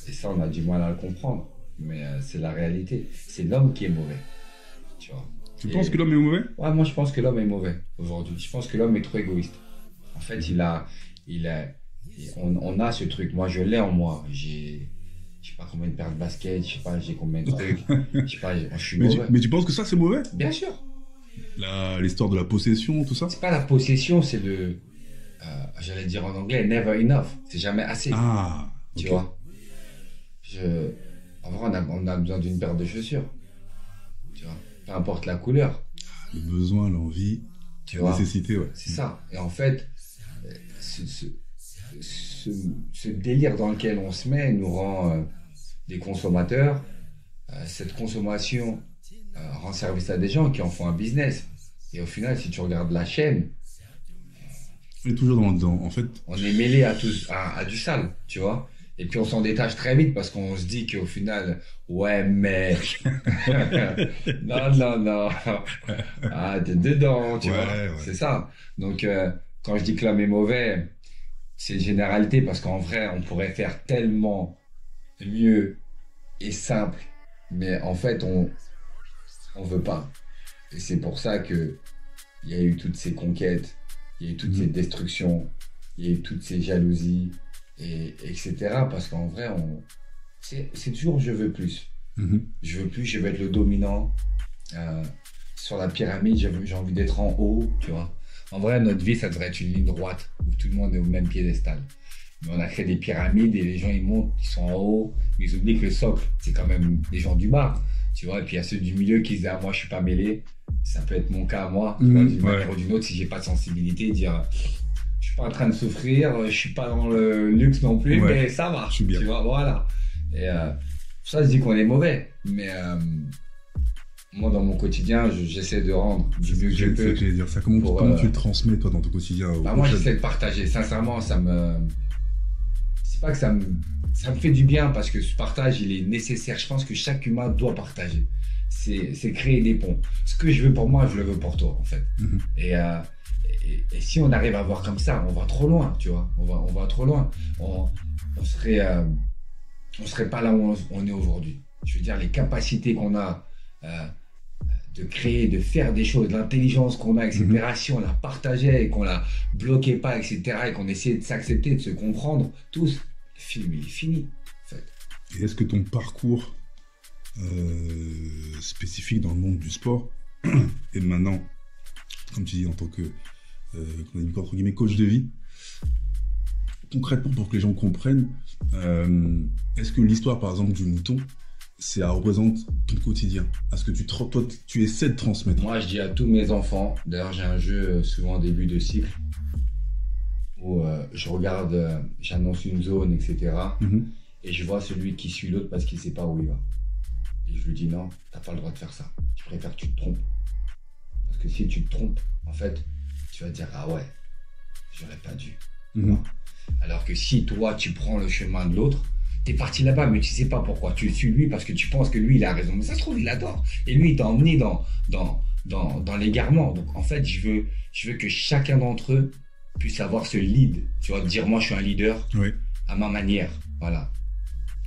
Et ça, on a du mal à le comprendre. Mais c'est la réalité. C'est l'homme qui est mauvais. Tu vois. Tu penses que l'homme est mauvais? Ouais, moi je pense que l'homme est mauvais aujourd'hui. Je pense que l'homme est trop égoïste. En fait, on a ce truc. Moi, je l'ai en moi. Je sais pas combien de paires de baskets, je sais pas, j'ai combien de trucs. Je sais pas, je suis mauvais. Mais tu penses que ça c'est mauvais? Bien sûr. L'histoire de la possession, tout ça? C'est pas la possession, c'est j'allais dire en anglais, never enough. C'est jamais assez. Ah. Tu vois. En vrai, on a besoin d'une paire de chaussures. Tu vois. Peu importe la couleur. Le besoin, l'envie, la nécessité, ouais. C'est ça. Et en fait, ce délire dans lequel on se met nous rend des consommateurs. Cette consommation rend service à des gens qui en font un business. Et au final, si tu regardes la chaîne, on est toujours en fait. On est mêlé à du sale, tu vois. Et puis on s'en détache très vite parce qu'on se dit qu'au final, ouais, mais non, ah, t'es dedans, tu vois. Ouais. C'est ça. Donc quand je dis que l'homme est mauvais, c'est une généralité parce qu'en vrai, on pourrait faire tellement mieux et simple, mais en fait, on veut pas. Et c'est pour ça que il y a eu toutes ces conquêtes, il y a eu toutes ces destructions, il y a eu toutes ces jalousies. Etc. Parce qu'en vrai, c'est toujours je veux plus. Je veux plus, je veux être le dominant. Sur la pyramide, j'ai envie d'être en haut, tu vois. En vrai, notre vie, ça devrait être une ligne droite où tout le monde est au même piédestal. Mais on a créé des pyramides et les gens, ils montent, ils sont en haut, mais ils oublient que le socle, c'est quand même des gens du bas, tu vois. Et puis il y a ceux du milieu qui se disent, ah, moi, je suis pas mêlé. Ça peut être mon cas à moi, tu vois, d'une manière ou d'une autre, si j'ai pas de sensibilité, dire. Je suis pas en train de souffrir, je suis pas dans le luxe non plus, mais ça va. Je suis bien. Tu vois, voilà. Et ça, je dis qu'on est mauvais, mais moi, dans mon quotidien, j'essaie de rendre du mieux que je peux. C'est dire ça. Comment tu le transmets toi dans ton quotidien? Moi, j'essaie de partager. Sincèrement, c'est pas que ça me fait du bien parce que ce partage, il est nécessaire. Je pense que chaque humain doit partager. C'est créer des ponts. Ce que je veux pour moi, je le veux pour toi, en fait. Et si on arrive à voir comme ça, on va trop loin, tu vois. On va trop loin. On serait pas là où on est aujourd'hui. Je veux dire, les capacités qu'on a de créer, de faire des choses, l'intelligence qu'on a, etc. Si on la partageait et qu'on la bloquait pas, etc. et qu'on essayait de s'accepter, de se comprendre, tous, le film, il est fini, en fait. Et est-ce que ton parcours spécifique dans le monde du sport et maintenant comme tu dis, en tant que, qu'on a dit, entre guillemets, coach de vie. Concrètement, pour que les gens comprennent, est-ce que l'histoire, par exemple, du mouton, ça représente ton quotidien? Est-ce que toi, tu essaies de transmettre? Moi, je dis à tous mes enfants, d'ailleurs, j'ai un jeu souvent en début de cycle, où je regarde, j'annonce une zone, etc. Et je vois celui qui suit l'autre parce qu'il ne sait pas où il va. Et je lui dis non, t'as pas le droit de faire ça. Je préfère que tu te trompes. Parce que si tu te trompes, en fait, tu vas te dire ah ouais, j'aurais pas dû. Alors que si toi, tu prends le chemin de l'autre, t'es parti là-bas, mais tu sais pas pourquoi. Tu suis lui parce que tu penses que lui, il a raison. Mais ça se trouve, il adore. Et lui, il t'a emmené dans l'égarement. Donc en fait, je veux que chacun d'entre eux puisse avoir ce lead. Tu vois, dire moi, je suis un leader à ma manière. Voilà.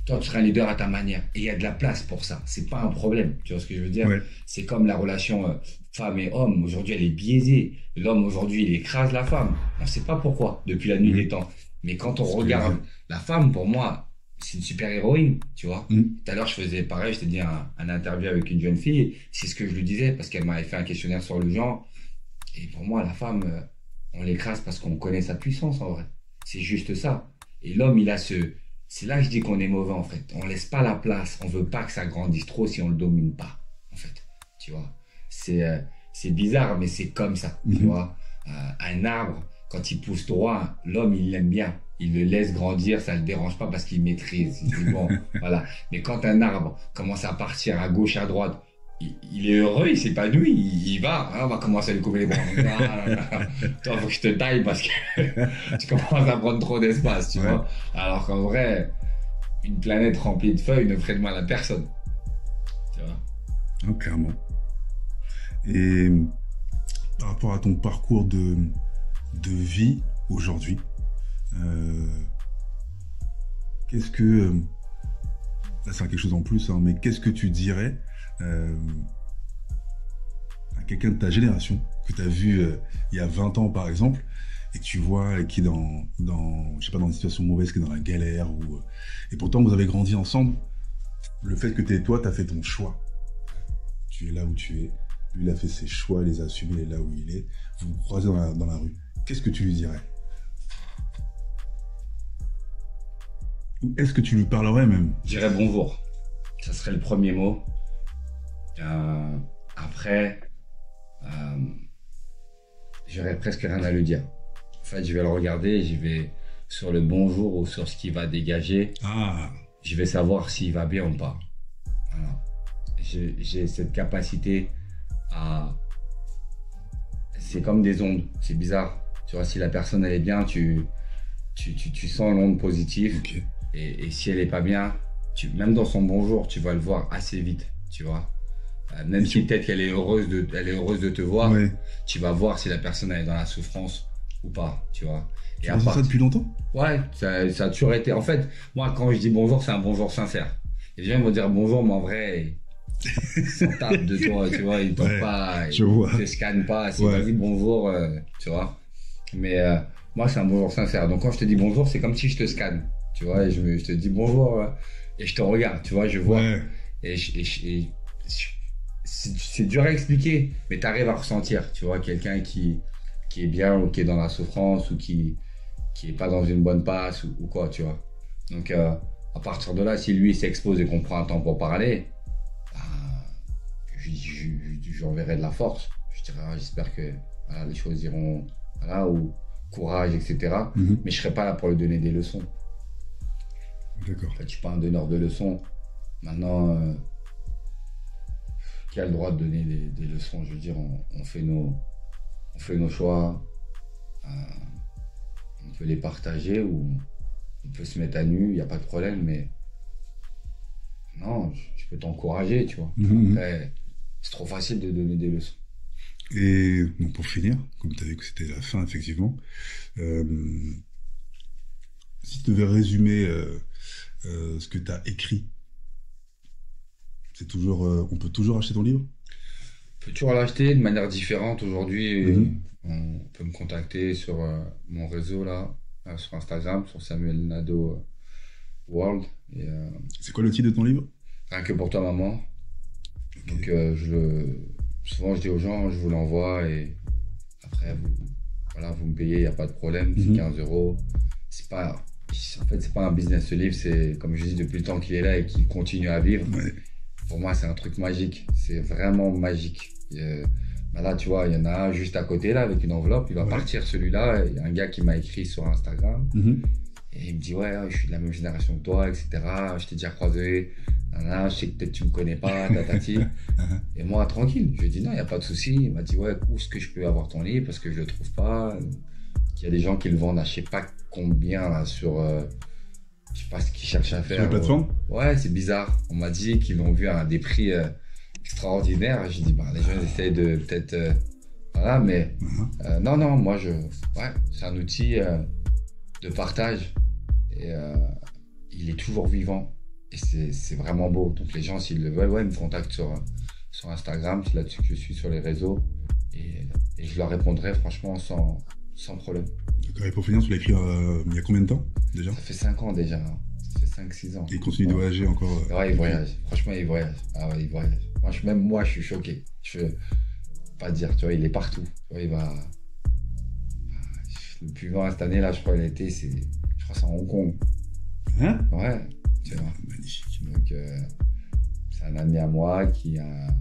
Toi, tu seras un leader à ta manière. Et il y a de la place pour ça. C'est pas un problème. Tu vois ce que je veux dire? C'est comme la relation femme et homme. Aujourd'hui, elle est biaisée. L'homme, aujourd'hui, il écrase la femme. On ne sait pas pourquoi, depuis la nuit des temps. Mais quand on regarde la femme, pour moi, c'est une super héroïne, tu vois. Tout à l'heure, je faisais pareil, je t'ai dit un interview avec une jeune fille. C'est ce que je lui disais, parce qu'elle m'avait fait un questionnaire sur le genre. Et pour moi, la femme, on l'écrase parce qu'on connaît sa puissance, en vrai. C'est juste ça. Et l'homme, il a c'est là que je dis qu'on est mauvais, en fait. On laisse pas la place. On veut pas que ça grandisse trop si on le domine pas, en fait. Tu vois. C'est bizarre, mais c'est comme ça, tu vois. Un arbre, quand il pousse droit, l'homme, il l'aime bien. Il le laisse grandir, ça le dérange pas parce qu'il maîtrise. Il dit bon, voilà. Mais quand un arbre commence à partir à gauche, à droite, il est heureux, il s'épanouit, il va. Hein, on va commencer à lui couper les bras. Toi, faut que je te taille parce que tu commences à prendre trop d'espace, tu vois. Alors qu'en vrai, une planète remplie de feuilles ne ferait de mal à personne. Tu vois. Oh, clairement. Et par rapport à ton parcours de vie aujourd'hui, qu'est-ce que là c'est quelque chose en plus, hein, mais qu'est-ce que tu dirais à quelqu'un de ta génération que tu as vu il y a 20 ans par exemple et que tu vois qui est dans je sais pas, dans une situation mauvaise, qui est dans la galère et pourtant vous avez grandi ensemble, le fait que toi t'as fait ton choix, tu es là où tu es, lui il a fait ses choix, il les a assumés, il est là où il est, vous vous croisez dans la rue, qu'est-ce que tu lui dirais? Ou est-ce que tu lui parlerais même? Je dirais bonjour. Ça serait le premier mot. Après, j'aurais presque rien à lui dire. En fait, je vais le regarder et je vais sur le bonjour ou sur ce qu'il va dégager. Je vais savoir s'il va bien ou pas. Voilà. J'ai cette capacité à... C'est comme des ondes. C'est bizarre. Tu vois, si la personne elle est bien, tu sens l'onde positive. Okay. Et si elle est pas bien, même dans son bonjour, tu vas le voir assez vite, tu vois. Même si peut-être qu'elle est heureuse de te voir, tu vas voir si la personne elle est dans la souffrance ou pas, tu vois. Et tu fais ça depuis longtemps? Ouais, ça a toujours été. En fait, moi, quand je dis bonjour, c'est un bonjour sincère. Et les gens vont dire bonjour, mais en vrai, ils s'en tapent de toi, tu vois. Ils t'ont pas, ils te scannent pas. C'est vas-y, bonjour, tu vois. Mais moi, c'est un bonjour sincère. Donc, quand je te dis bonjour, c'est comme si je te scanne. Tu vois, et je te dis bonjour et je te regarde, tu vois, je vois. Et c'est dur à expliquer, mais tu arrives à ressentir, tu vois, quelqu'un qui est bien ou qui est dans la souffrance ou qui est pas dans une bonne passe ou quoi, tu vois. Donc, à partir de là, si lui s'expose et qu'on prend un temps pour parler, je enverrai de la force. Je dirais, j'espère que voilà, les choses iront, voilà, ou courage, etc. Mais je serai pas là pour lui donner des leçons. D'accord. En fait, je suis pas un donneur de leçons. Maintenant, qui a le droit de donner des leçons? Je veux dire, on fait nos choix. On peut les partager ou on peut se mettre à nu, il n'y a pas de problème, mais non, je peux t'encourager, tu vois. Après, c'est trop facile de donner des leçons. Et bon, pour finir, comme tu as vu que c'était la fin, effectivement, si tu devais résumer ce que tu as écrit, c'est toujours, on peut toujours acheter ton livre? On peut toujours l'acheter de manière différente. Aujourd'hui, on peut me contacter sur mon réseau, là, sur Instagram, sur Samuel Nadeau World. C'est quoi le titre de ton livre? Rien que pour toi, maman. Okay. Donc, souvent, je dis aux gens, je vous l'envoie et après, vous me payez, il n'y a pas de problème, c'est 15 €. En fait, c'est pas un business. Ce livre, c'est, comme je dis, depuis le temps qu'il est là et qu'il continue à vivre. Ouais. Pour moi, c'est un truc magique. C'est vraiment magique. Là, tu vois, il y en a un juste à côté, là, avec une enveloppe. Il va partir, celui-là. Il y a un gars qui m'a écrit sur Instagram. Et il me dit, ouais, je suis de la même génération que toi, etc. Je t'ai déjà croisé. Je sais que peut-être tu me connais pas, tatati. Et moi, tranquille. Je lui ai dit, non, il n'y a pas de souci. Il m'a dit, ouais, où est-ce que je peux avoir ton livre? Parce que je le trouve pas. Il y a des gens qui le vendent à je sais pas combien, là, sur, je sais pas ce qu'ils cherchent à faire. Sur la plateforme? Ouais, c'est bizarre. On m'a dit qu'ils l'ont vu à des prix extraordinaires. J'ai dit, les gens essayent de peut-être, voilà, mais, non, moi, c'est un outil de partage. Et il est toujours vivant. Et c'est vraiment beau. Donc les gens, s'ils le veulent, ils me contactent sur Instagram. C'est là-dessus que je suis sur les réseaux. Et je leur répondrai franchement sans problème. D'accord. Et pour finir, tu l'as écrit il y a combien de temps déjà? Ça fait 5 ans déjà. Hein. Ça fait 5-6 ans. Et il continue de voyager encore Ouais, il voyage. Franchement, il voyage. Ah ouais, il voyage. Même moi, je suis choqué. Je veux pas dire, tu vois, il est partout. Tu vois, il va... Le plus loin cette année, là, je crois, il a été, c'est à Hong Kong. Hein? Ouais. Tu vois. Magnifique. Donc, c'est un ami à moi qui a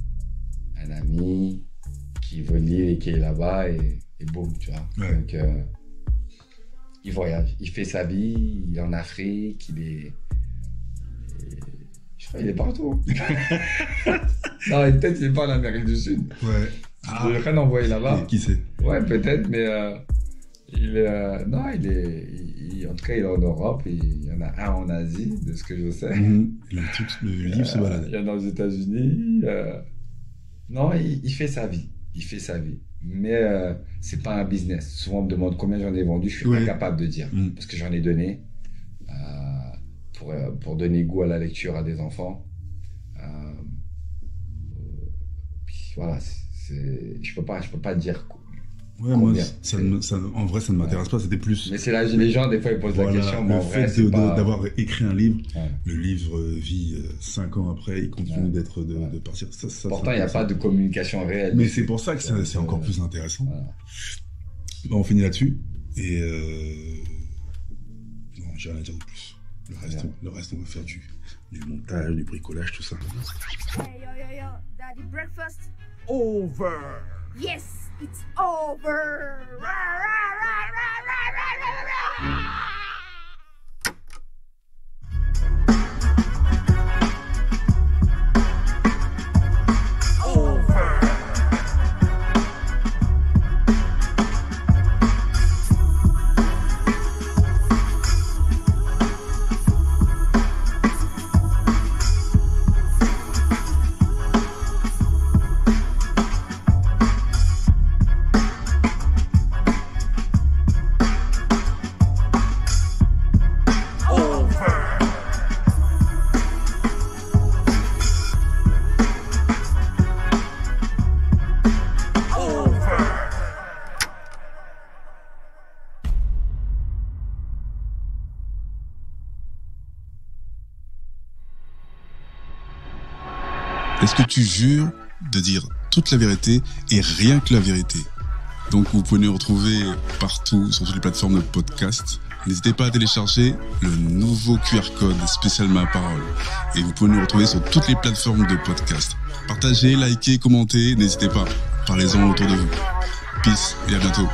un ami qui veut lire et qui est là-bas et boum, tu vois. Ouais. Donc, il voyage, il fait sa vie, il est en Afrique, je crois qu'il est partout. Non, peut-être qu'il n'est pas en Amérique du Sud. Ouais. Je vais rien envoyer là-bas. Qui sait? Ouais, peut-être, mais en tout cas, il est en Europe, et il y en a un en Asie, de ce que je sais. Le livre se balade. Il y en a aux États-Unis. Non, il fait sa vie. Il fait sa vie. Mais c'est pas un business. Souvent, on me demande combien j'en ai vendu. Je suis incapable de dire. Parce que j'en ai donné pour donner goût à la lecture à des enfants. Puis voilà, je peux pas dire. Ouais, moi, en vrai, ça ne m'intéresse pas, c'était plus... Mais c'est là, les gens, des fois, ils posent la question, mais en vrai, c'est pas... d'avoir écrit un livre, le livre vit 5 ans après, il continue de partir. Pourtant, il n'y a pas de communication réelle. Mais c'est pour ça que c'est encore plus intéressant. Voilà. Bon, on finit là-dessus, et... Non, j'ai rien à dire de plus. Le reste, on va faire du montage, du bricolage, tout ça. Hey, yo, daddy, breakfast over. Yes, it's over. Rah, rah, rah, rah, rah, rah, rah, rah. Est-ce que tu jures de dire toute la vérité et rien que la vérité? Donc vous pouvez nous retrouver partout sur toutes les plateformes de podcast. N'hésitez pas à télécharger le nouveau QR code spécial Ma Parole. Et vous pouvez nous retrouver sur toutes les plateformes de podcast. Partagez, likez, commentez, n'hésitez pas. Parlez-en autour de vous. Peace et à bientôt.